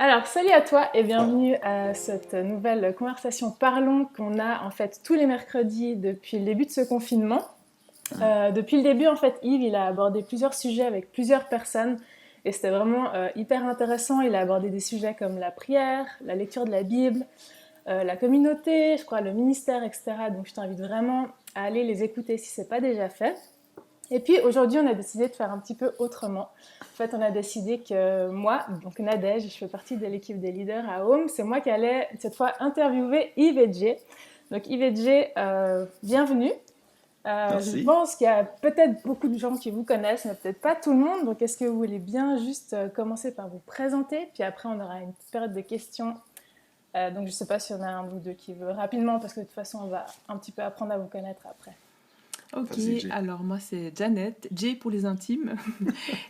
Alors, salut à toi et bienvenue à cette nouvelle conversation Parlons qu'on a en fait tous les mercredis depuis le début de ce confinement. Depuis le début, en fait, Yves, il a abordé plusieurs sujets avec plusieurs personnes et c'était vraiment hyper intéressant. Il a abordé des sujets comme la prière, la lecture de la Bible, la communauté, je crois le ministère, etc. Donc, je t'invite vraiment à aller les écouter si ce n'est pas déjà fait. Et puis aujourd'hui, on a décidé de faire un petit peu autrement. En fait, on a décidé que moi, donc Nadège, je fais partie de l'équipe des leaders à Home, c'est moi qui allais cette fois interviewer Yves et Jay. Donc Yves et Jay, bienvenue. Je Merci. pense qu'il y a peut-être beaucoup de gens qui vous connaissent, mais peut-être pas tout le monde. Donc est-ce que vous voulez bien juste commencer par vous présenter, puis après on aura une petite période de questions. Donc je ne sais pas si on a un ou deux qui veut rapidement, parce que de toute façon on va un petit peu apprendre à vous connaître après. Ok, Vas-y, Jay. alors moi c'est Janet, Jay pour les intimes.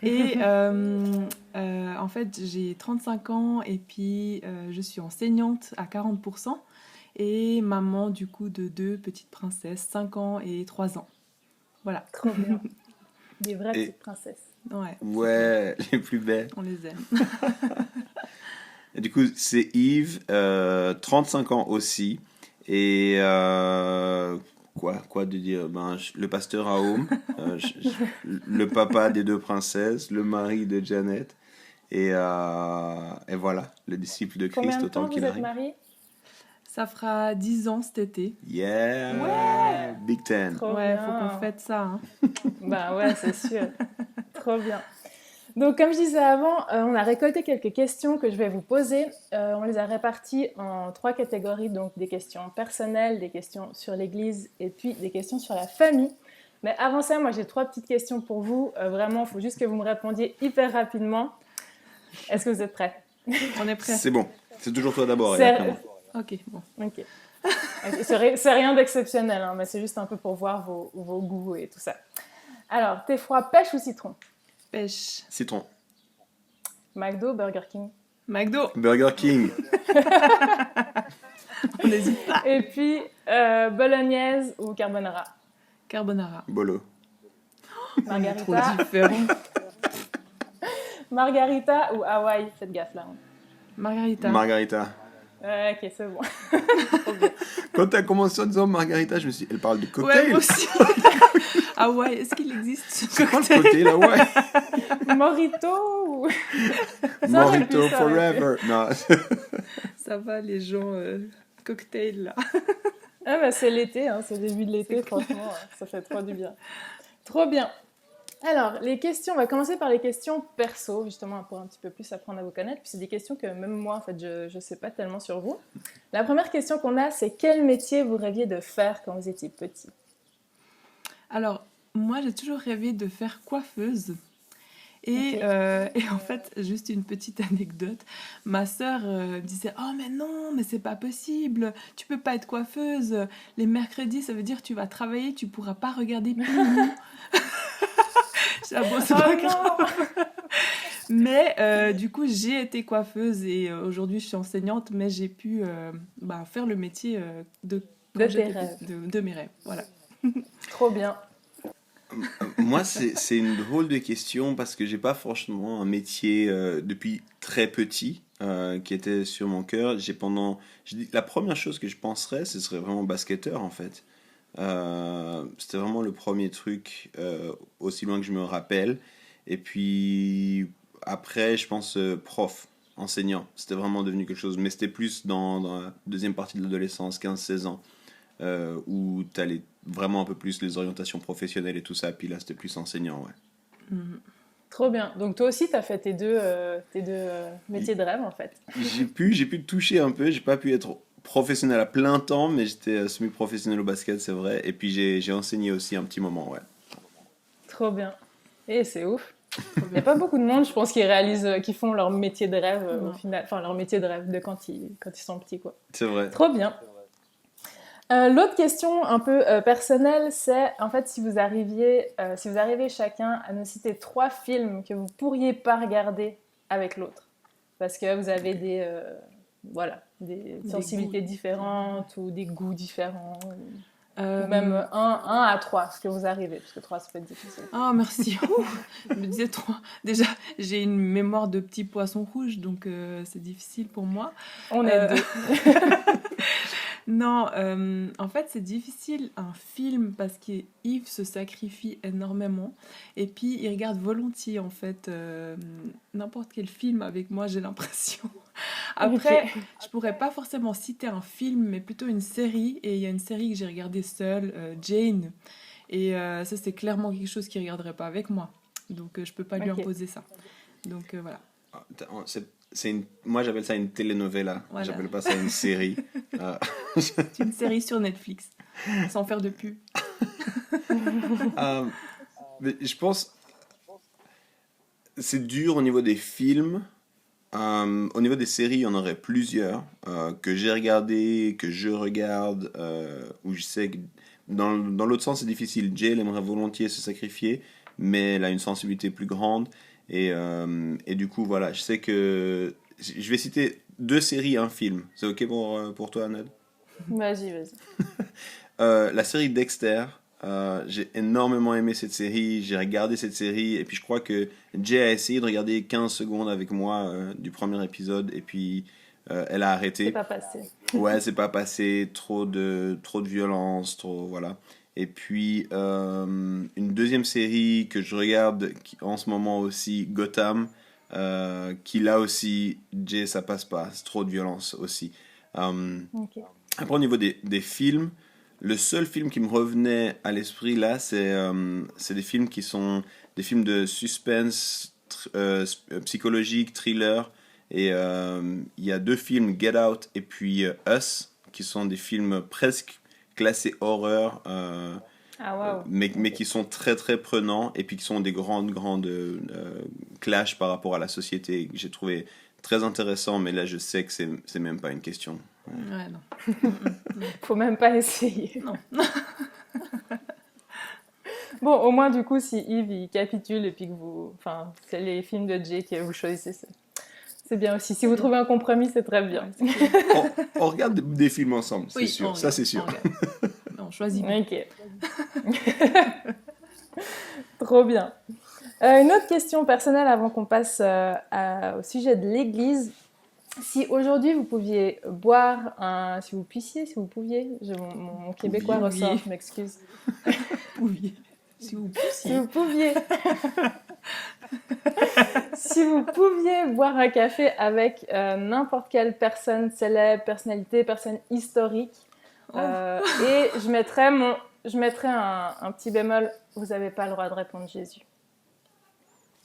Et en fait j'ai 35 ans et puis je suis enseignante à 40% et maman du coup de deux petites princesses, 5 ans et 3 ans. Voilà, Trop bien. Des vraies Et petites princesses. ouais, c'est clair, ouais, les plus belles. on les aime. Et du coup, c'est Yves, 35 ans aussi. Et quoi de dire? Le pasteur à Home, le papa des deux princesses, le mari de Janet. Et voilà, le disciple de Combien Christ de autant temps qu'il vous êtes arrive. mariés? Ça fera 10 ans cet été. Yeah! Big Ten. Trop Ouais, faut qu'on bien. fête ça, hein. Ben ouais, c'est sûr. Trop bien. Donc, comme je disais avant, on a récolté quelques questions que je vais vous poser. On les a réparties en trois catégories, donc des questions personnelles, des questions sur l'Église et puis des questions sur la famille. Mais avant ça, moi j'ai trois petites questions pour vous. Vraiment, il faut juste que vous me répondiez hyper rapidement. Est-ce que vous êtes prêts? On est prêt. C'est bon. C'est toujours toi d'abord et après C'est... moi. Ok, bon. Ok. C'est rien d'exceptionnel, hein, mais c'est juste un peu pour voir vos goûts et tout ça. Alors, thé froid, pêche ou citron? Pêche. Citron. McDo, Burger King. McDo, Burger King. on n'hésite pas. Et puis, bolognaise ou carbonara? Carbonara. Bolo. On est trop Margarita, différents. margarita ou Hawaï? Faites gaffe là. Margarita. Margarita. Ouais, ok, c'est bon. Quand t'as commencé en disant Margarita, je me suis dit, elle parle de Ouais, cocktail. moi aussi. Ah ouais, est-ce qu'il existe ce C'est quoi le cocktail? cocktail là, ouais? Morito ou... Ça aurait pu, Mojito ça aurait pu. forever. Non. Ça va, les gens cocktail là. Ah bah c'est l'été, hein, c'est le début de l'été, C'est clair. franchement, ça fait trop du bien. Trop bien. Alors, les questions, on va commencer par les questions perso, justement, pour un petit peu plus apprendre à vous connaître. Puis c'est des questions que même moi, en fait, je ne sais pas tellement sur vous. La première question qu'on a, c'est quel métier vous rêviez de faire quand vous étiez petit? Alors, moi j'ai toujours rêvé de faire coiffeuse. Ok. Et en fait, juste une petite anecdote, ma sœur me disait «Oh mais non, mais c'est pas possible, tu peux pas être coiffeuse, les mercredis ça veut dire que tu vas travailler, tu pourras pas regarder Pilou.» J'ai dit, ah bon, c'est Oh pas non! grave. Mais du coup, j'ai été coiffeuse et aujourd'hui je suis enseignante, mais j'ai pu faire le métier de De quand tes j'étais rêves. de mes rêves. Voilà. Trop bien. Moi, c'est une drôle de question parce que j'ai pas franchement un métier depuis très petit qui était sur mon cœur. La première chose que je penserais, ce serait vraiment basketteur en fait. C'était vraiment le premier truc aussi loin que je me rappelle. Et puis après, je pense prof, enseignant. C'était vraiment devenu quelque chose. Mais c'était plus dans la deuxième partie de l'adolescence, 15-16 ans, où tu allais vraiment un peu plus les orientations professionnelles et tout ça. Puis là, c'était plus enseignant, ouais. Mhm. Trop bien. Donc toi aussi, tu as fait tes deux métiers de rêve, en fait. J'ai pu toucher un peu. J'ai pas pu être professionnel à plein temps, mais j'étais semi-professionnel au basket, c'est vrai. Et puis j'ai enseigné aussi un petit moment, ouais. Trop bien. Et c'est ouf. Trop Il n'y a bien. pas beaucoup de monde, je pense, qui réalisent, qui font leur métier de rêve au Non. final. Enfin, leur métier de rêve de quand ils sont petits, quoi. C'est vrai. Trop bien. L'autre question un peu personnelle, c'est en fait si vous arrivez chacun à nous citer trois films que vous pourriez pas regarder avec l'autre, parce que vous avez Ok. voilà, des Des goûts sensibilités différents. différentes ou des goûts différents. Ou même 1 à 3, ce que vous arrivez, parce que 3, ça peut être difficile. Ah, merci. Ouh, je me disais 3. Déjà, j'ai une mémoire de petit poisson rouge, donc c'est difficile pour moi. On est 2. Non, en fait, c'est difficile un film parce qu'Yves se sacrifie énormément et puis il regarde volontiers en fait n'importe quel film avec moi, j'ai l'impression. Après, je pourrais pas forcément citer un film, mais plutôt une série. Et il y a une série que j'ai regardée seule, Jane. Et ça, c'est clairement quelque chose qu'il regarderait pas avec moi. Donc, je peux pas lui imposer ça. Donc, voilà. Moi, j'appelle ça une telenovela. Voilà. J'appelle pas ça une série. C'est une série sur Netflix, sans faire de pub. Mais je pense c'est dur au niveau des films. Au niveau des séries, il y en aurait plusieurs que j'ai regardé, que je regarde, où je sais que dans l'autre sens, c'est difficile. Jay, elle aimerait volontiers se sacrifier, mais elle a une sensibilité plus grande. Et du coup, voilà, je sais que je vais citer 2 séries et un film. C'est OK pour toi, Annette? Vas-y. La série Dexter, j'ai énormément aimé cette série, j'ai regardé cette série, et puis je crois que Jay a essayé de regarder 15 secondes avec moi du premier épisode, et puis elle a arrêté. C'est pas passé. Ouais, c'est pas passé, trop de violence, voilà. Et puis une deuxième série que je regarde en ce moment aussi, Gotham, qui là aussi, Jay, ça passe pas, c'est trop de violence aussi. Ok. Après, au niveau des films, le seul film qui me revenait à l'esprit là, c'est des films qui sont des films de suspense, psychologique, thriller. Et il y a 2 films, Get Out et puis Us, qui sont des films presque classés horreur, Ah, wow. mais qui sont très très prenants et puis qui sont des grandes clashs par rapport à la société que j'ai trouvé très intéressant, mais là je sais que c'est même pas une question. Ouais, non. Faut même pas essayer. Non. Bon, au moins, du coup, si Yves il capitule et puis que vous. Enfin, c'est les films de Jay que vous choisissez, c'est bien aussi. Si vous trouvez un compromis, c'est très bien. Ouais, c'est cool. On regarde des films ensemble, c'est Oui, sûr. on Ça, regarde, c'est sûr. on regarde. Non, on choisit pas. Ok. Trop bien. Une autre question personnelle avant qu'on passe au sujet de l'église. Si aujourd'hui vous pouviez boire un... Si vous pouviez... Mon québécois Pouviez. ressort, je m'excuse. Pouviez. Si vous Si poussiez. vous pouviez... Si vous pouviez boire un café avec n'importe quelle personne célèbre, personnalité, personne historique, et je mettrais un petit bémol, vous n'avez pas le droit de répondre Jésus.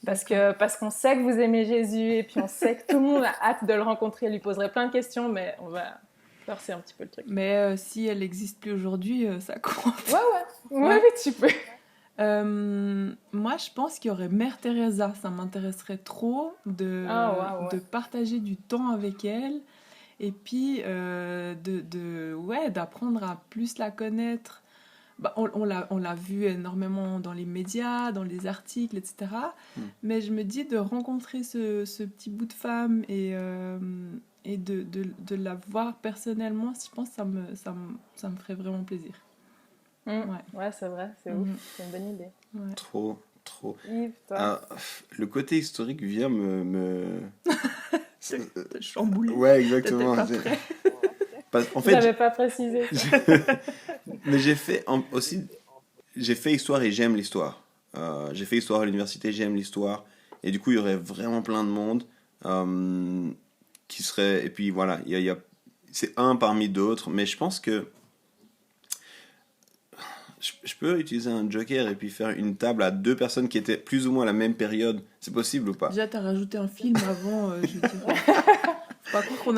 Parce qu'on sait que vous aimez Jésus et puis on sait que tout le monde a hâte de le rencontrer, lui poserait plein de questions, mais on va forcer un petit peu le truc. Mais si elle n'existe plus aujourd'hui, ça compte. Ouais, tu peux. Moi, je pense qu'il y aurait Mère Teresa. Ça m'intéresserait trop de partager du temps avec elle et puis d'apprendre à plus la connaître. Bah, on l'a vu énormément dans les médias, dans les articles, etc. Mais je me dis de rencontrer ce petit bout de femme et de la voir personnellement, je pense que ça me ferait vraiment plaisir. Ouais, c'est vrai, c'est ouf, c'est une bonne idée. Ouais. Trop. Yves, toi le côté historique vient me... Te chambouler. Ouais, exactement. En fait, j'avais pas précisé. Mais j'ai fait histoire et j'aime l'histoire. J'ai fait histoire à l'université, j'aime l'histoire. Et du coup, il y aurait vraiment plein de monde qui serait... Et puis voilà, c'est un parmi d'autres. Mais je pense que je peux utiliser un joker et puis faire une table à 2 personnes qui étaient plus ou moins à la même période. C'est possible ou pas? Déjà, t'as rajouté un film avant, je veux dire.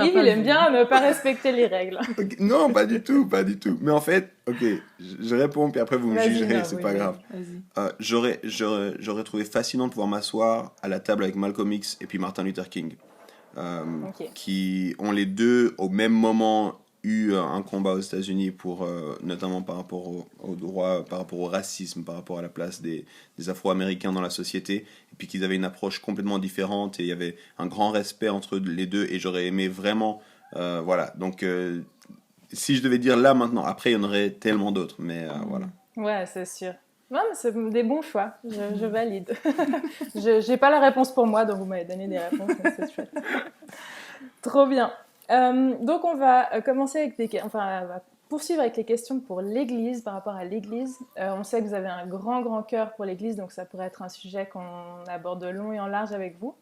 Yves, il aime bien ne pas respecter les règles. Okay. Non, pas du tout. Mais en fait, ok, je réponds, puis après vous me jugerez, c'est pas grave. J'aurais trouvé fascinant de pouvoir m'asseoir à la table avec Malcolm X et puis Martin Luther King, qui ont les deux au même moment eu un combat aux États-Unis pour notamment par rapport au droit, par rapport au racisme, par rapport à la place des Afro-Américains dans la société, et puis qu'ils avaient une approche complètement différente et il y avait un grand respect entre les deux et j'aurais aimé vraiment voilà. Donc si je devais dire là maintenant, après il y en aurait tellement d'autres, mais voilà. Ouais, c'est sûr. Non, mais c'est des bons choix, je valide. Je n'ai pas la réponse pour moi, donc vous m'avez donné des réponses, mais c'est chouette. Trop bien. Donc on va commencer avec on va poursuivre avec les questions pour l'Église, par rapport à l'Église. On sait que vous avez un grand cœur pour l'Église, donc ça pourrait être un sujet qu'on aborde de long et en large avec vous.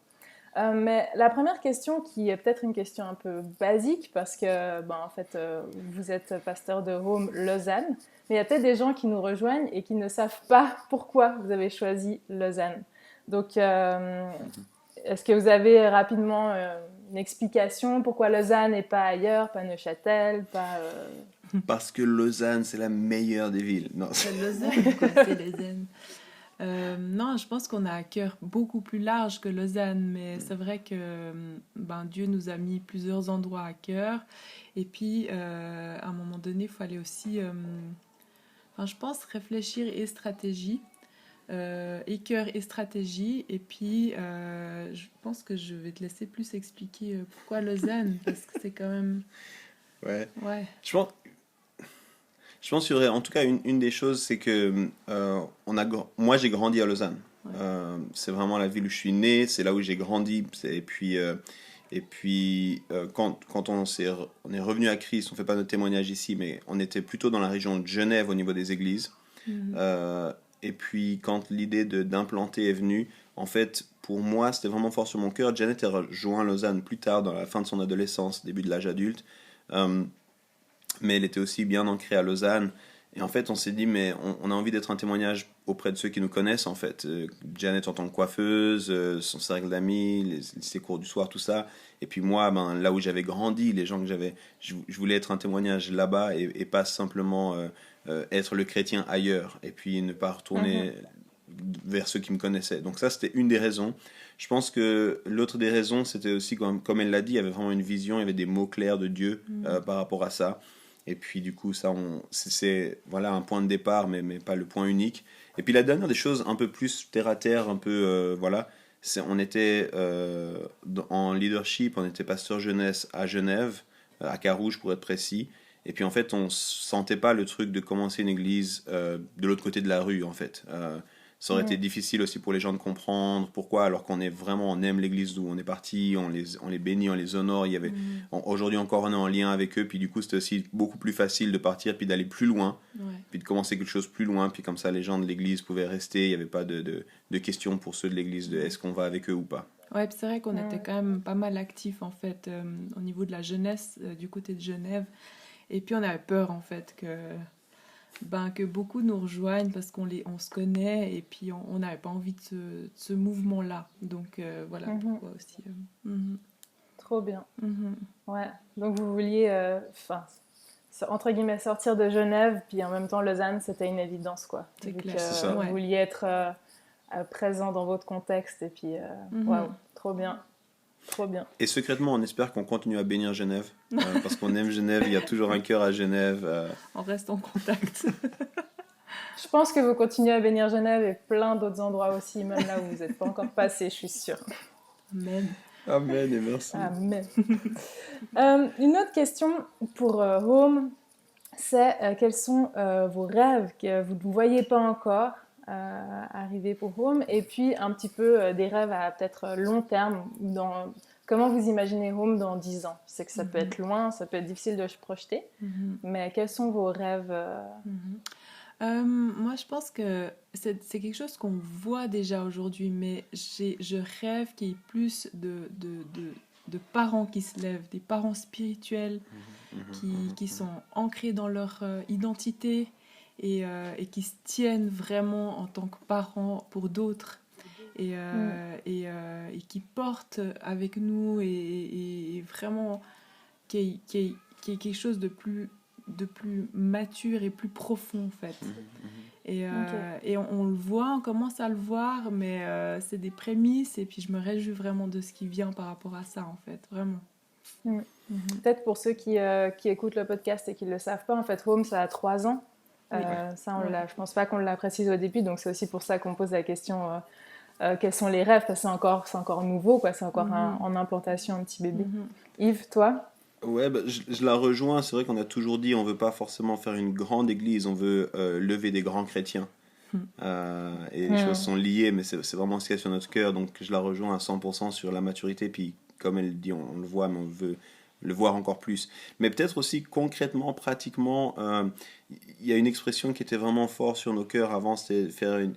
Mais la première question, qui est peut-être une question un peu basique, parce que en fait, vous êtes pasteur de Home Lausanne, mais il y a peut-être des gens qui nous rejoignent et qui ne savent pas pourquoi vous avez choisi Lausanne. Donc, est-ce que vous avez rapidement une explication pourquoi Lausanne et pas ailleurs, pas Neuchâtel, pas... Parce que Lausanne, c'est la meilleure des villes. Non. C'est Lausanne, quoi, c'est Lausanne. Non, je pense qu'on a un cœur beaucoup plus large que Lausanne, mais c'est vrai que Dieu nous a mis plusieurs endroits à cœur. Et puis, à un moment donné, il fallait aussi, je pense, réfléchir et stratégie, et cœur et stratégie. Et puis, je pense que je vais te laisser plus expliquer pourquoi Lausanne, parce que c'est quand même... Ouais. Ouais. Je pense qu'il y aurait, en tout cas, une des choses, c'est que moi, j'ai grandi à Lausanne. Ouais. C'est vraiment la ville où je suis né, c'est là où j'ai grandi. Et puis, quand on est revenu à Christ, on ne fait pas notre témoignage ici, mais on était plutôt dans la région de Genève au niveau des églises. Et puis, quand l'idée d'implanter est venue, en fait, pour moi, c'était vraiment fort sur mon cœur. Janet a rejoint Lausanne plus tard, dans la fin de son adolescence, début de l'âge adulte. Mais elle était aussi bien ancrée à Lausanne. Et en fait, on s'est dit, mais on a envie d'être un témoignage auprès de ceux qui nous connaissent, en fait. Janet en tant que coiffeuse, son cercle d'amis, ses cours du soir, tout ça. Et puis moi, là où j'avais grandi, les gens que j'avais... Je voulais être un témoignage là-bas et pas simplement être le chrétien ailleurs. Et puis ne pas retourner vers ceux qui me connaissaient. Donc ça, c'était une des raisons. Je pense que l'autre des raisons, c'était aussi, comme elle l'a dit, il y avait vraiment une vision, il y avait des mots clairs de Dieu par rapport à ça. Et puis du coup, ça, c'est voilà, un point de départ, mais pas le point unique. Et puis la dernière des choses, un peu plus terre-à-terre, un peu, voilà, on était en leadership, on était pasteur jeunesse à Genève, à Carouge pour être précis. Et puis en fait, on sentait pas le truc de commencer une église de l'autre côté de la rue, en fait. Ça aurait été difficile aussi pour les gens de comprendre pourquoi, alors qu'on est vraiment, on aime l'église d'où on est parti, on les bénit, on les honore. Aujourd'hui encore, on est en lien avec eux, puis du coup, c'était aussi beaucoup plus facile de partir, puis d'aller plus loin, puis de commencer quelque chose plus loin, puis comme ça, les gens de l'église pouvaient rester. Il n'y avait pas de questions pour ceux de l'église de est-ce qu'on va avec eux ou pas. Ouais, puis c'est vrai qu'on était quand même pas mal actifs, en fait, au niveau de la jeunesse, du côté de Genève. Et puis, on avait peur, en fait, que beaucoup nous rejoignent parce qu'on se connaît et puis on n'avait pas envie de ce mouvement-là. Donc voilà pourquoi aussi. Trop bien. Ouais. Donc vous vouliez, entre guillemets, sortir de Genève, puis en même temps Lausanne, c'était une évidence, quoi. C'est clair. C'est ça. Vous vouliez être présent dans votre contexte et puis, waouh, trop bien. Trop bien. Et secrètement, on espère qu'on continue à bénir Genève, parce qu'on aime Genève, il y a toujours un cœur à Genève. On reste en contact. Je pense que vous continuez à bénir Genève et plein d'autres endroits aussi, même là où vous n'êtes pas encore passé, je suis sûre. Amen. Amen et merci. Amen. Une autre question pour Home, c'est quels sont vos rêves que vous ne voyez pas encore arriver pour Home, et puis un petit peu des rêves à peut-être long terme, comment vous imaginez Home dans 10 ans. Je sais que ça peut être loin, ça peut être difficile de se projeter, mais quels sont vos rêves Moi, je pense que c'est quelque chose qu'on voit déjà aujourd'hui, mais je rêve qu'il y ait plus de parents qui se lèvent, des parents spirituels qui sont ancrés dans leur identité, et qui se tiennent vraiment en tant que parents pour d'autres, et qui portent avec nous, et vraiment qu'il y ait quelque chose de plus mature et plus profond, en fait. Et on le voit, on commence à le voir, mais c'est des prémices, et puis je me réjouis vraiment de ce qui vient par rapport à ça, en fait, vraiment. Peut-être pour ceux qui écoutent le podcast et qui ne le savent pas, en fait, Home, ça a 3 ans. Ça, je pense pas qu'on l'a précisé au début, donc c'est aussi pour ça qu'on pose la question quels sont les rêves, parce que c'est encore nouveau, quoi, c'est encore en implantation, un petit bébé. Yves, toi? Ouais, bah, je la rejoins. C'est vrai qu'on a toujours dit on veut pas forcément faire une grande église, on veut lever des grands chrétiens. Et les choses Hmm. sont liées, mais c'est vraiment ce qu'il y a sur notre cœur. Donc je la rejoins à 100% sur la maturité. Puis comme elle dit, on le voit, mais on veut le voir encore plus. Mais peut-être aussi concrètement, pratiquement, il y a une expression qui était vraiment forte sur nos cœurs avant, c'était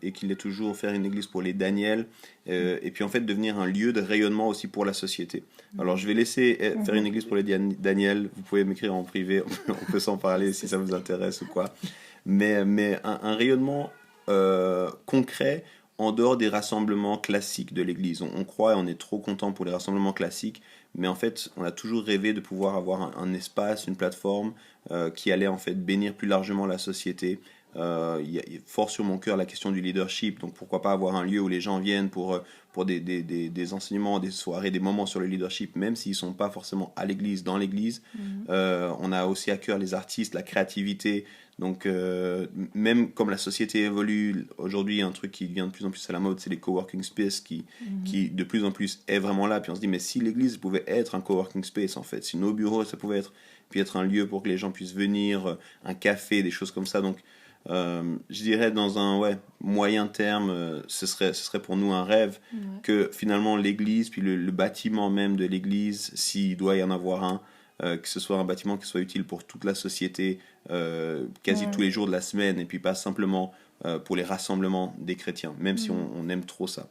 et qu'il est toujours, faire une église pour les Daniel, et puis en fait devenir un lieu de rayonnement aussi pour la société. Alors je vais laisser faire une Mhm. église pour les Daniel, vous pouvez m'écrire en privé, on peut s'en parler si ça vous intéresse ou quoi. Mais un rayonnement concret en dehors des rassemblements classiques de l'Église. On croit et on est trop content pour les rassemblements classiques, mais en fait, on a toujours rêvé de pouvoir avoir un espace, une plateforme qui allait en fait bénir plus largement la société. Il y a fort sur mon cœur la question du leadership, donc pourquoi pas avoir un lieu où les gens viennent pour des enseignements, des soirées, des moments sur le leadership, même s'ils ne sont pas forcément à l'église, dans l'église. Mhm. On a aussi à cœur les artistes, la créativité. Donc, même comme la société évolue, aujourd'hui, un truc qui vient de plus en plus à la mode, c'est les coworking space Mhm. qui de plus en plus est vraiment là. Puis on se dit, mais si l'église pouvait être un coworking space, en fait, si nos bureaux, ça pouvait être, puis être un lieu pour que les gens puissent venir, un café, des choses comme ça. Donc, je dirais dans un moyen terme, ce serait pour nous un rêve Ouais. que finalement l'église, puis le bâtiment même de l'église, s'il doit y en avoir un, que ce soit un bâtiment qui soit utile pour toute la société, quasi tous Hmm. les jours de la semaine, et puis pas simplement pour les rassemblements des chrétiens, même si Mhm. on aime trop ça.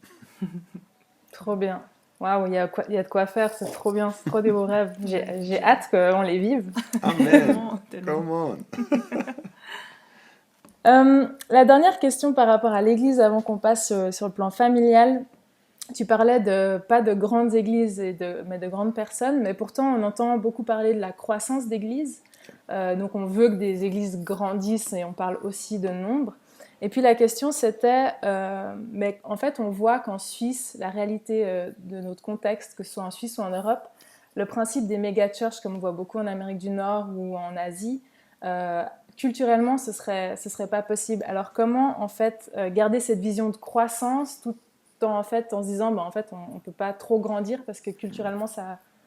Trop bien. Waouh, il y a de quoi faire, c'est trop bien, c'est trop des beaux rêves. Ouais, J'ai hâte qu'on les vive. Amen! tellement, tellement. Come on! La dernière question par rapport à l'église avant qu'on passe sur le plan familial. Tu parlais de pas de grandes églises mais de grandes personnes, mais pourtant on entend beaucoup parler de la croissance d'églises. Donc on veut que des églises grandissent et on parle aussi de nombre. Et puis la question c'était, mais en fait on voit qu'en Suisse, la réalité de notre contexte, que ce soit en Suisse ou en Europe, le principe des méga-churches, comme on voit beaucoup en Amérique du Nord ou en Asie, euh, culturellement ce serait pas possible. Alors comment en fait garder cette vision de croissance tout en fait en se disant bah en fait on peut pas trop grandir parce que culturellement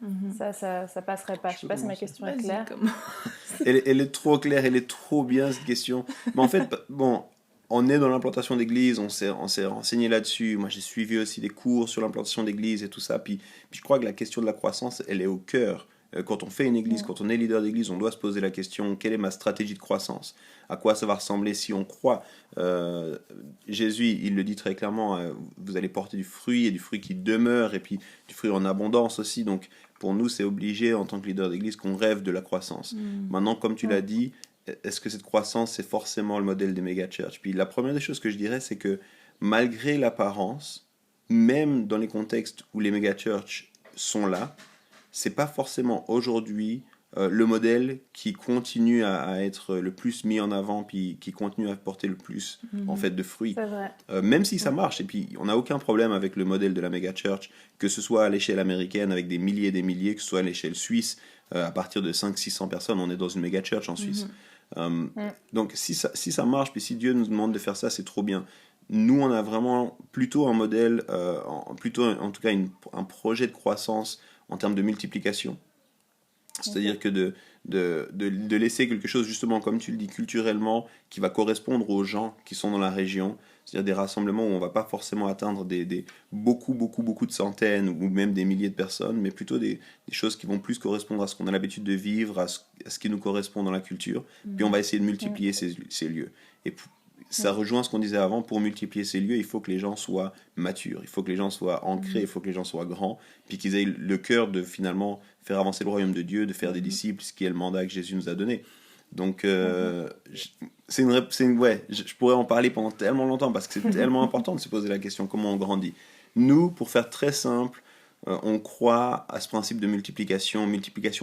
Mhm. ça passerait pas. Je Je sais peux pas si ma commencer. question est Vas-y, claire. comment? Elle est trop claire, elle est trop bien cette question. Mais en fait, bon, on est dans l'implantation d'église, on s'est renseigné là-dessus. Moi, j'ai suivi aussi des cours sur l'implantation d'église et tout ça. Puis je crois que la question de la croissance, elle est au cœur. Quand on fait une église, Mm. quand on est leader d'église, on doit se poser la question, quelle est ma stratégie de croissance? À quoi ça va ressembler si on croit? Jésus, il le dit très clairement, vous allez porter du fruit et du fruit qui demeure et puis du fruit en abondance aussi. Donc, pour nous, c'est obligé en tant que leader d'église qu'on rêve de la croissance. Mhm. Maintenant, comme tu l'as Mm. dit, est-ce que cette croissance, c'est forcément le modèle des méga-churches? Puis la première des choses que je dirais, c'est que malgré l'apparence, même dans les contextes où les méga-churches sont là, c'est pas forcément aujourd'hui le modèle qui continue à être le plus mis en avant, puis qui continue à porter le plus en Mhm. fait de fruits. C'est vrai. Même si ça Mm. marche, et puis on n'a aucun problème avec le modèle de la méga church, que ce soit à l'échelle américaine avec des milliers et des milliers, que ce soit à l'échelle suisse, à partir de 500-600 personnes, on est dans une méga church en Suisse. Mhm. Euh, donc si ça marche, puis si Dieu nous demande de faire ça, c'est trop bien. Nous, on a vraiment plutôt un modèle, plutôt en tout cas un projet de croissance en termes de multiplication. Ok. C'est-à-dire que de laisser quelque chose, justement, comme tu le dis, culturellement, qui va correspondre aux gens qui sont dans la région. C'est-à-dire des rassemblements où on ne va pas forcément atteindre beaucoup de centaines ou même des milliers de personnes, mais plutôt des choses qui vont plus correspondre à ce qu'on a l'habitude de vivre, à ce qui nous correspond dans la culture. Puis on Mhm. va essayer de Mm. multiplier ces lieux. Et ça Mm. rejoint ce qu'on disait avant, pour multiplier ces lieux, il faut que les gens soient matures, il faut que les gens soient ancrés, il Mhm. faut que les gens soient grands, puis qu'ils aient le cœur de finalement faire avancer le royaume de Dieu, de faire des Mhm. disciples, ce qui est le mandat que Jésus nous a donné. Donc, Mhm. je pourrais en parler pendant tellement longtemps parce que c'est tellement important de se poser la question comment on grandit. Nous, pour faire très simple, on croit à ce principe de multiplication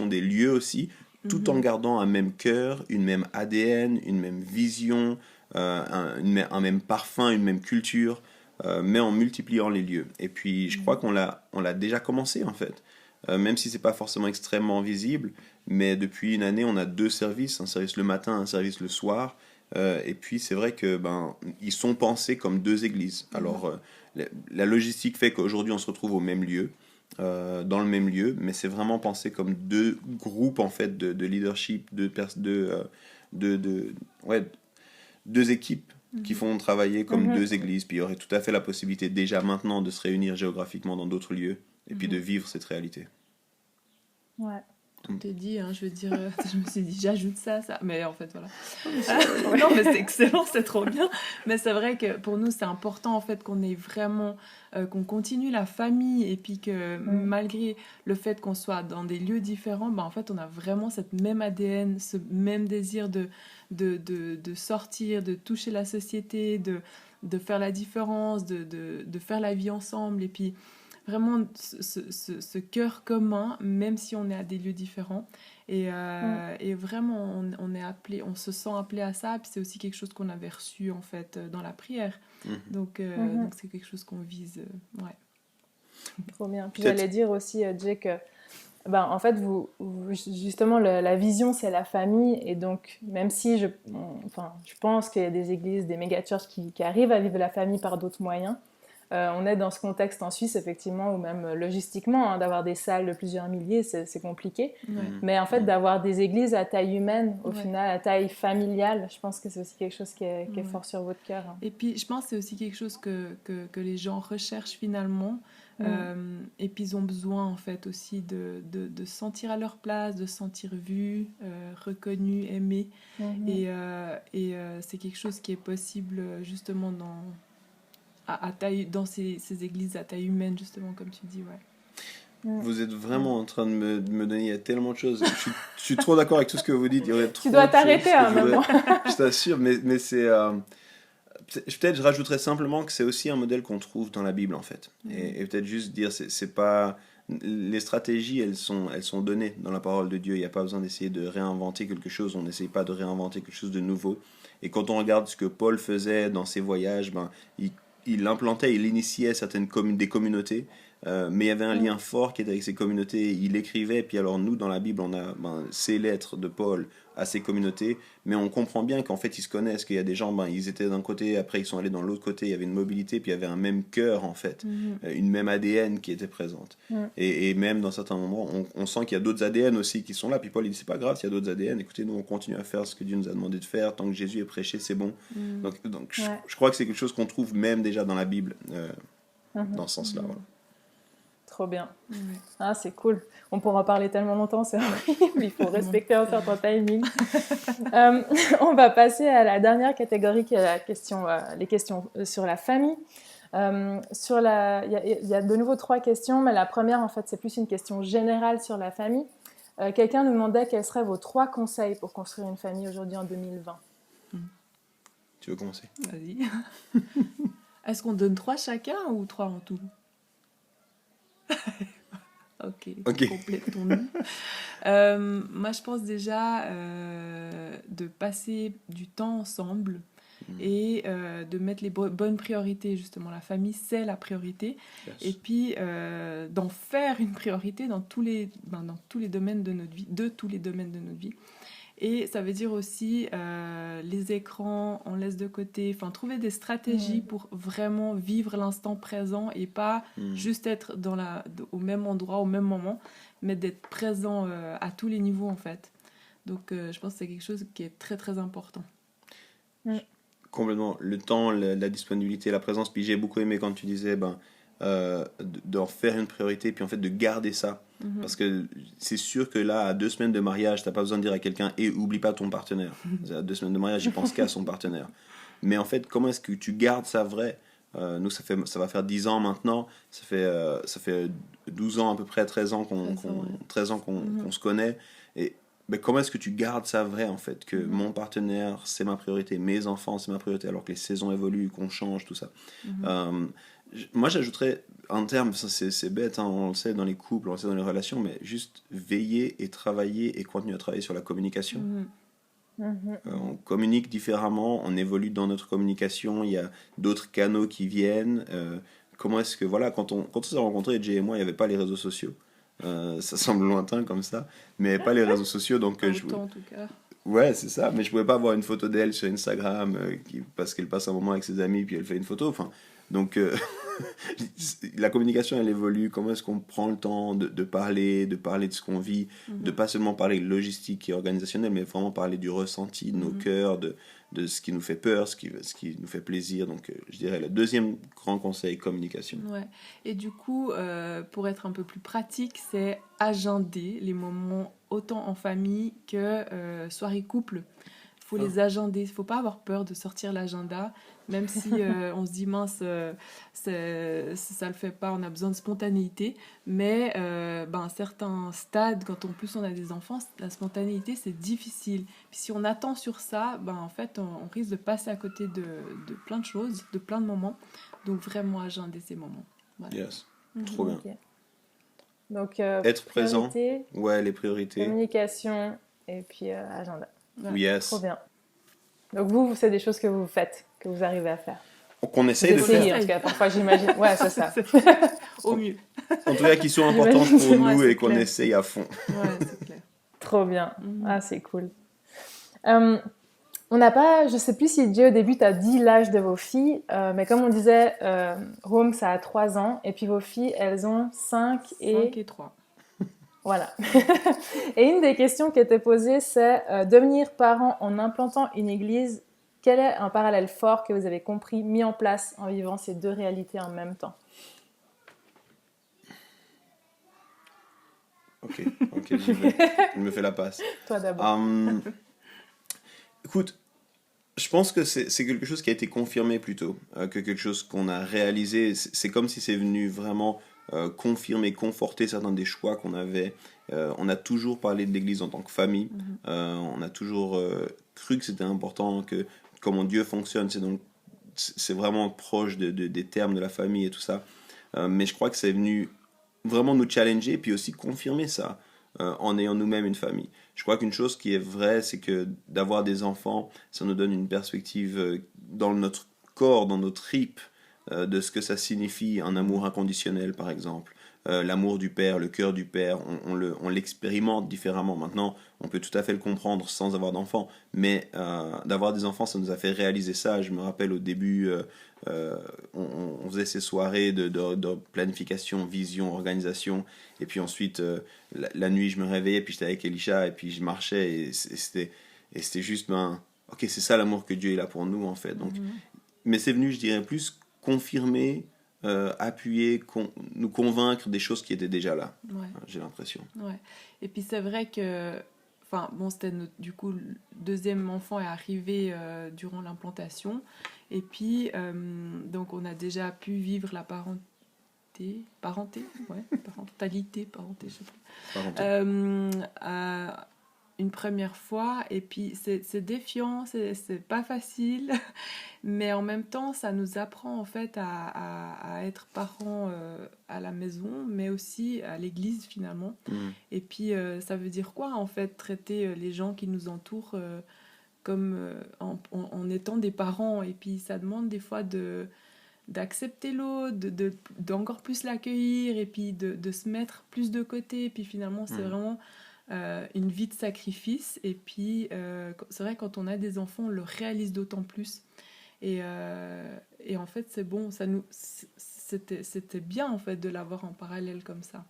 des lieux aussi, tout en Mhm. gardant un même cœur, une même ADN, une même vision, un même parfum, une même culture, mais en multipliant les lieux. Et puis, je crois Mhm. on l'a déjà commencé en fait. Même si c'est pas forcément extrêmément visible, mais depuis une année, on a deux services, un service le matin, un service le soir. Et puis c'est vrai que ils sont pensés comme deux églises. Mhm. Alors la logistique fait qu'aujourd'hui on se retrouve au même lieu, dans le même lieu, mais c'est vraiment pensé comme deux groupes en fait de leadership, ouais, deux équipes qui font travailler comme deux églises. Puis il y aurait tout à fait la possibilité déjà maintenant de se réunir géographiquement dans d'autres lieux et puis de vivre cette réalité. Ouais. Tout est dit, hein, je veux dire, je me suis dit, j'ajoute ça, mais en fait, voilà. Non, mais c'est excellent, c'est trop bien. Mais c'est vrai que pour nous, c'est important, en fait, qu'on ait vraiment, qu'on continue la famille, et puis que malgré le fait qu'on soit dans des lieux différents, en fait, on a vraiment cette même ADN, ce même désir de sortir, de toucher la société, de faire la différence, de faire la vie ensemble, et puis vraiment ce cœur commun, même si on est à des lieux différents. Et vraiment, on se sent appelé à ça. Puis c'est aussi quelque chose qu'on avait reçu, en fait, dans la prière. Donc c'est quelque chose qu'on vise. Ouais. Trop bien. Puis j'allais dire aussi, Jay, que en fait, justement, la vision, c'est la famille. Et donc, même si je pense qu'il y a des églises, des méga-churches qui arrivent à vivre la famille par d'autres moyens, on est dans ce contexte en Suisse, effectivement, ou même logistiquement, d'avoir des salles de plusieurs milliers, c'est compliqué. Mais en fait, d'avoir des églises à taille humaine, au final, à taille familiale, je pense que c'est aussi quelque chose qui est fort sur votre cœur. Et puis, je pense que c'est aussi quelque chose que les gens recherchent finalement. Et puis, ils ont besoin, en fait, aussi de se sentir à leur place, de se sentir vus, reconnus, aimés. Et c'est quelque chose qui est possible, justement, dans ces églises à taille humaine, justement, comme tu dis, ouais. Vous êtes vraiment en train de me donner, il y a tellement de choses. Je suis trop d'accord avec tout ce que vous dites. Il y aurait trop tu dois de t'arrêter à un moment. Je t'assure, mais c'est... peut-être je rajouterais simplement que c'est aussi un modèle qu'on trouve dans la Bible, en fait. Et peut-être juste dire, c'est pas... Les stratégies, elles sont données dans la parole de Dieu. Il n'y a pas besoin d'essayer de réinventer quelque chose. On n'essaye pas de réinventer quelque chose de nouveau. Et quand on regarde ce que Paul faisait dans ses voyages, il implantait, il initiait des communautés, mais il y avait un lien fort qui était avec ces communautés. Il écrivait, puis alors nous, dans la Bible, on a ces lettres de Paul à ces communautés, mais on comprend bien qu'en fait, ils se connaissent, qu'il y a des gens, ils étaient d'un côté, après ils sont allés dans l'autre côté, il y avait une mobilité, puis il y avait un même cœur, en fait, une même ADN qui était présente. Et même dans certains moments, on sent qu'il y a d'autres ADN aussi qui sont là, puis Paul, il dit, c'est pas grave s'il y a d'autres ADN, écoutez, nous, on continue à faire ce que Dieu nous a demandé de faire, tant que Jésus est prêché, c'est bon. Donc je crois que c'est quelque chose qu'on trouve même déjà dans la Bible, dans ce sens-là, voilà. Trop bien. Ah, c'est cool. On pourra en parler tellement longtemps, c'est horrible. Il faut respecter un certain timing. On va passer à la dernière catégorie qui est les questions sur la famille. Il y a de nouveau 3 questions, mais la première, en fait, c'est plus une question générale sur la famille. Quelqu'un nous demandait quels seraient vos 3 conseils pour construire une famille aujourd'hui en 2020. Tu veux commencer ? Vas-y. Est-ce qu'on donne 3 chacun ou 3 en tout ? Ok. Complétons-nous. Moi, je pense déjà de passer du temps ensemble et de mettre les bonnes priorités, justement. La famille, c'est la priorité. Yes. Et puis, d'en faire une priorité dans tous les domaines de notre vie. Et ça veut dire aussi les écrans, on laisse de côté, trouver des stratégies pour vraiment vivre l'instant présent et pas juste être au même endroit, au même moment, mais d'être présent à tous les niveaux, en fait. Donc, je pense que c'est quelque chose qui est très, très important. Complètement. Le temps, la disponibilité, la présence. Puis j'ai beaucoup aimé quand tu disais d'en faire une priorité, puis en fait de garder ça. Parce que c'est sûr que là, à 2 semaines de mariage, t'as pas besoin de dire à quelqu'un « oublie pas ton partenaire ». À 2 semaines de mariage, il pense qu'à son partenaire. Mais en fait, comment est-ce que tu gardes ça vrai ? Nous, ça va faire 10 ans maintenant. Ça fait 12 ans à peu près, 13 ans qu'on se connaît. Et comment est-ce que tu gardes ça vrai, en fait ? Que mon partenaire, c'est ma priorité. Mes enfants, c'est ma priorité. Alors que les saisons évoluent, qu'on change, tout ça. Moi, j'ajouterais un terme, c'est bête, hein, on le sait dans les couples, on le sait dans les relations, mais juste veiller et travailler et continuer à travailler sur la communication. On communique différemment, on évolue dans notre communication, il y a d'autres canaux qui viennent. Comment est-ce que, voilà, quand on s'est rencontrés, Jay et moi, il n'y avait pas les réseaux sociaux. Ça semble lointain comme ça, mais il n'y avait pas les réseaux sociaux, donc... en tout cas. Ouais, c'est ça, mais je ne pouvais pas avoir une photo d'elle sur Instagram parce qu'elle passe un moment avec ses amis, puis elle fait une photo, donc la communication, elle évolue. Comment est-ce qu'on prend le temps de parler de ce qu'on vit, de pas seulement parler logistique et organisationnel, mais vraiment parler du ressenti, de nos cœurs, de ce qui nous fait peur, ce qui nous fait plaisir. Donc, je dirais le deuxième grand conseil, communication. Ouais. Et du coup, pour être un peu plus pratique, c'est agender les moments autant en famille que soirée couple. Il faut les agender. Il ne faut pas avoir peur de sortir l'agenda, même si on se dit mince, ça ne le fait pas, on a besoin de spontanéité. Mais à un certain stade, quand en plus on a des enfants, la spontanéité, c'est difficile. Puis si on attend sur ça, en fait, on risque de passer à côté de plein de choses, de plein de moments. Donc vraiment agender ces moments. Voilà. Yes, trop bien. Ok. Donc, Être présent, priorité, ouais, les priorités. communication et puis agenda. Ouais. Yes. Trop bien. Donc vous, c'est des choses que vous faites, que vous arrivez à faire. Qu'on essaye de Vous faire. essayez, en tout cas, parfois j'imagine. Ouais, c'est ça. Au mieux. En tout cas, qui sont importantes pour Ouais, nous c'est et qu'on clair. essaye à fond. Ouais, c'est clair. Trop bien. Mhm. Ah, c'est cool. On n'a pas, je sais plus si Jay au début t'as dit l'âge de vos filles, mais comme on disait, Rome ça a 3 ans, et puis vos filles elles ont 5 et... 5 et 3. Voilà. Et une des questions qui était posée, c'est devenir parent en implantant une église, quel est un parallèle fort que vous avez compris, mis en place en vivant ces deux réalités en même temps? Ok, je me fais la passe. Toi d'abord. Écoute, je pense que c'est quelque chose qui a été confirmé plutôt que quelque chose qu'on a réalisé. C'est comme si c'est venu vraiment confirmer, conforter certains des choix qu'on avait. On a toujours parlé de l'Église en tant que famille. On a toujours cru que c'était important, que comment Dieu fonctionne, c'est vraiment proche des termes de la famille et tout ça. Mais je crois que c'est venu vraiment nous challenger et puis aussi confirmer ça en ayant nous-mêmes une famille. Je crois qu'une chose qui est vraie, c'est que d'avoir des enfants, ça nous donne une perspective dans notre corps, dans nos tripes, de ce que ça signifie un amour inconditionnel, par exemple. L'amour du père, le cœur du père, on l'expérimente différemment. Maintenant, on peut tout à fait le comprendre sans avoir d'enfants, mais d'avoir des enfants, ça nous a fait réaliser ça. Je me rappelle au début, on faisait ces soirées de planification, vision, organisation, et puis ensuite, la nuit, je me réveillais, puis j'étais avec Elisha, et puis je marchais, et c'était juste, ok, c'est ça l'amour que Dieu est là pour nous, en fait. Donc, mais c'est venu, je dirais, plus confirmer, appuyer, nous convaincre des choses qui étaient déjà là. Ouais. J'ai l'impression. Ouais. Et puis c'est vrai que, c'était du coup le deuxième enfant est arrivé durant l'implantation, et puis donc on a déjà pu vivre la parentalité, je sais pas. Une première fois, et puis c'est défiant, c'est pas facile, mais en même temps ça nous apprend en fait à être parents à la maison, mais aussi à l'église finalement. Et puis ça veut dire quoi en fait, traiter les gens qui nous entourent comme en étant des parents, et puis ça demande des fois d'accepter l'autre, d'encore plus l'accueillir, et puis de se mettre plus de côté, et puis finalement c'est vraiment une vie de sacrifice, et puis c'est vrai quand on a des enfants on le réalise d'autant plus, et en fait c'est bon, c'était bien en fait de l'avoir en parallèle comme ça.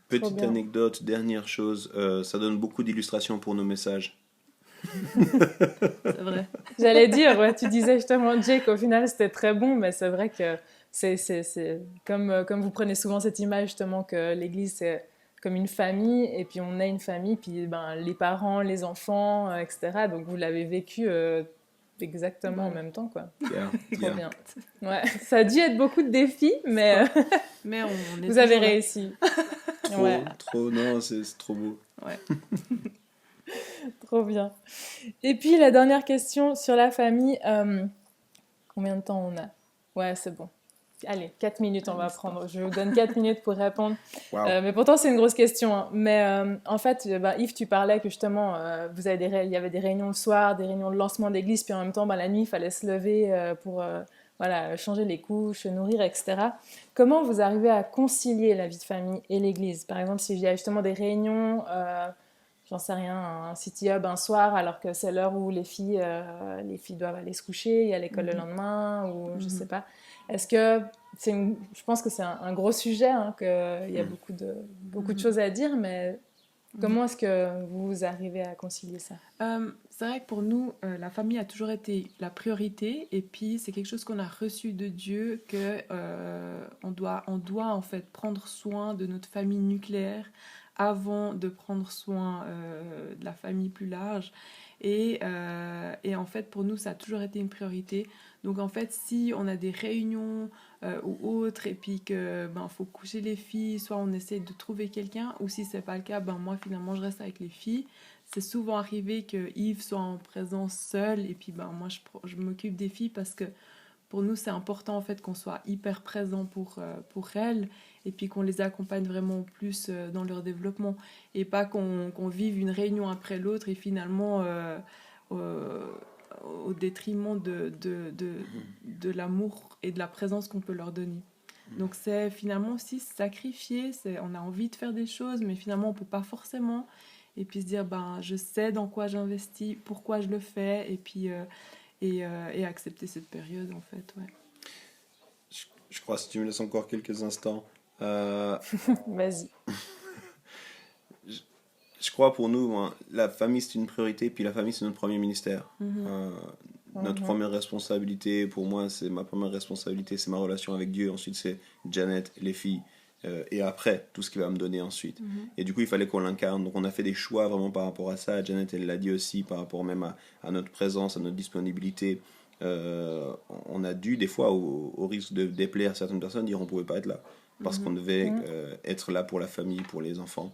Petite anecdote, dernière chose, ça donne beaucoup d'illustrations pour nos messages. C'est vrai. J'allais dire, ouais, tu disais justement, Jay, qu'au final c'était très bon, mais c'est vrai que c'est comme vous prenez souvent cette image justement que l'église c'est comme une famille, et puis on a une famille, puis les parents, les enfants, etc. Donc vous l'avez vécu exactement en même temps, quoi. Trop bien. Ouais, ça a dû être beaucoup de défis, mais on est vous avez réussi. Trop, non, c'est trop beau. Ouais. Trop bien. Et puis la dernière question sur la famille, combien de temps on a? Ouais, c'est bon. Allez, 4 minutes on va prendre. Je vous donne 4 minutes pour répondre. Wow. Mais pourtant, c'est une grosse question. Hein. Mais en fait, Yves, tu parlais que justement, il y avait des réunions le soir, des réunions de lancement d'église, puis en même temps, la nuit, il fallait se lever pour changer les couches, se nourrir, etc. Comment vous arrivez à concilier la vie de famille et l'église? Par exemple, s'il y a justement des réunions, j'en sais rien, un city hub un soir, alors que c'est l'heure où les filles doivent aller se coucher, il y a l'école le lendemain, ou je sais pas. Est-ce que je pense que c'est un gros sujet, hein, qu'il y a beaucoup de choses à dire, mais comment est-ce que vous arrivez à concilier ça? C'est vrai que pour nous, la famille a toujours été la priorité, et puis c'est quelque chose qu'on a reçu de Dieu, que on doit en fait prendre soin de notre famille nucléaire avant de prendre soin de la famille plus large. Et en fait, pour nous, ça a toujours été une priorité. Donc en fait, si on a des réunions ou autres, et puis que faut coucher les filles, soit on essaie de trouver quelqu'un, ou si c'est pas le cas, moi finalement je reste avec les filles. C'est souvent arrivé que Yves soit en présence seul, et puis moi je m'occupe des filles, parce que pour nous c'est important en fait qu'on soit hyper présent pour elles, et puis qu'on les accompagne vraiment plus dans leur développement, et pas qu'on vive une réunion après l'autre, et finalement au détriment de l'amour et de la présence qu'on peut leur donner. Donc c'est finalement aussi sacrifier, on a envie de faire des choses, mais finalement on peut pas forcément, et puis se dire je sais dans quoi j'investis, pourquoi je le fais, et puis et accepter cette période en fait, ouais. Je crois, si tu me laisses encore quelques instants, Vas-y. je crois pour nous, hein, la famille c'est une priorité, puis la famille c'est notre premier ministère. Notre première responsabilité, pour moi, c'est ma première responsabilité, c'est ma relation avec Dieu. Ensuite, c'est Janet, les filles. Et après, tout ce qu'il va me donner ensuite. Et du coup, il fallait qu'on l'incarne. Donc, on a fait des choix vraiment par rapport à ça. Janet, elle l'a dit aussi, par rapport même à notre présence, à notre disponibilité. On a dû, des fois, au risque de déplaire certaines personnes, dire on ne pouvait pas être là. Parce qu'on devait être là pour la famille, pour les enfants.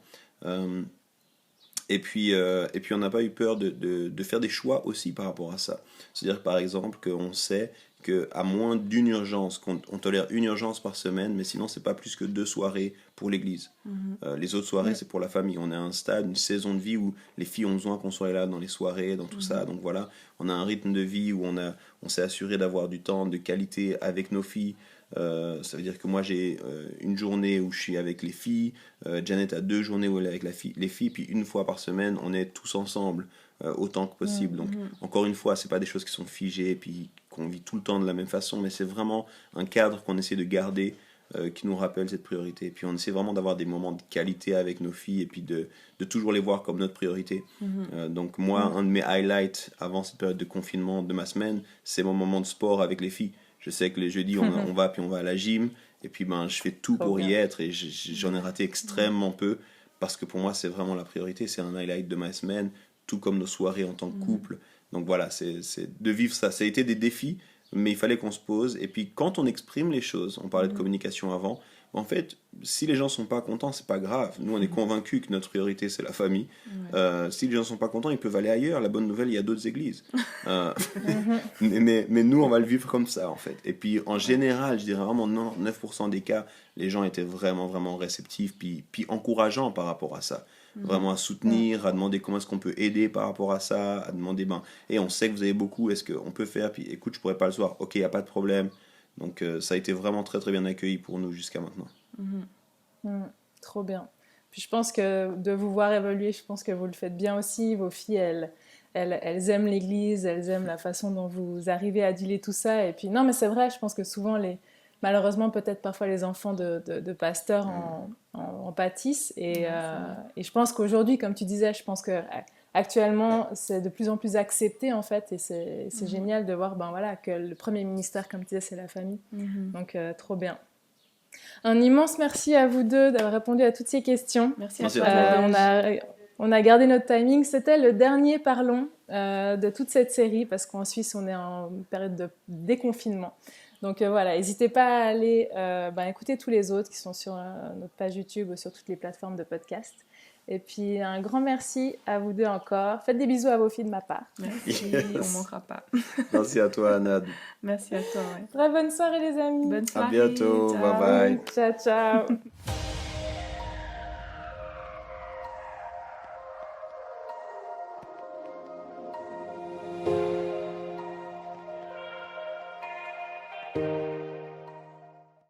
Et puis on n'a pas eu peur de faire des choix aussi par rapport à ça. C'est-à-dire, par exemple, qu'on sait qu'à moins d'une urgence, qu'on tolère une urgence par semaine, mais sinon, c'est pas plus que 2 soirées pour l'église. Les autres soirées, c'est pour la famille. On est à un stade, une saison de vie où les filles ont besoin qu'on soit là dans les soirées, dans tout ça. Donc voilà, on a un rythme de vie où on s'est assuré d'avoir du temps de qualité avec nos filles. Ça veut dire que moi j'ai une journée où je suis avec les filles, Janet a 2 journées où elle est avec les filles, puis une fois par semaine on est tous ensemble autant que possible. Donc encore une fois, c'est pas des choses qui sont figées et puis qu'on vit tout le temps de la même façon, mais c'est vraiment un cadre qu'on essaie de garder, qui nous rappelle cette priorité. Et puis on essaie vraiment d'avoir des moments de qualité avec nos filles, et puis de toujours les voir comme notre priorité. Donc moi, un de mes highlights avant cette période de confinement de ma semaine, c'est mon moment de sport avec les filles. Je sais que les jeudis, on va à la gym, et puis je fais tout pour y être, et j'en ai raté extrêmement peu, parce que pour moi, c'est vraiment la priorité, c'est un highlight de ma semaine, tout comme nos soirées en tant que couple. Donc voilà, c'est de vivre ça. Ça a été des défis, mais il fallait qu'on se pose, et puis quand on exprime les choses, on parlait de communication avant, en fait, si les gens sont pas contents, c'est pas grave. Nous, on est convaincus que notre priorité, c'est la famille. Si les gens sont pas contents, ils peuvent aller ailleurs. La bonne nouvelle, il y a d'autres églises. Mais nous, on va le vivre comme ça, en fait. Et puis, en général, je dirais vraiment 9% des cas, les gens étaient vraiment, vraiment réceptifs, puis encourageants par rapport à ça. Vraiment à soutenir, à demander comment est-ce qu'on peut aider par rapport à ça, à demander, et on sait que vous avez beaucoup, est-ce qu'on peut faire, puis écoute, je pourrais pas le soir, ok, il n'y a pas de problème. Donc ça a été vraiment très très bien accueilli pour nous jusqu'à maintenant. Trop bien. Puis je pense que de vous voir évoluer, je pense que vous le faites bien aussi. Vos filles, elles aiment l'église, elles aiment la façon dont vous arrivez à dealer tout ça. Et puis non, mais c'est vrai, je pense que souvent, malheureusement, peut-être parfois les enfants de pasteurs en pâtissent. Et je pense qu'aujourd'hui, comme tu disais, je pense que actuellement, c'est de plus en plus accepté, en fait, et c'est génial de voir que le premier ministère, comme tu disais, c'est la famille. Donc, trop bien. Un immense merci à vous deux d'avoir répondu à toutes ces questions. Merci à toi. On a gardé notre timing. C'était le dernier Parlons de toute cette série, parce qu'en Suisse, on est en période de déconfinement. Donc voilà, n'hésitez pas à aller écouter tous les autres qui sont sur notre page YouTube ou sur toutes les plateformes de podcast. Et puis, un grand merci à vous deux encore. Faites des bisous à vos filles de ma part. Merci, Yes. on ne manquera pas. Merci à toi, Anad. Merci à toi. Ouais. Très bonne soirée, les amis. Bonne soirée. À bientôt. Ciao. Bye bye. Ciao, ciao.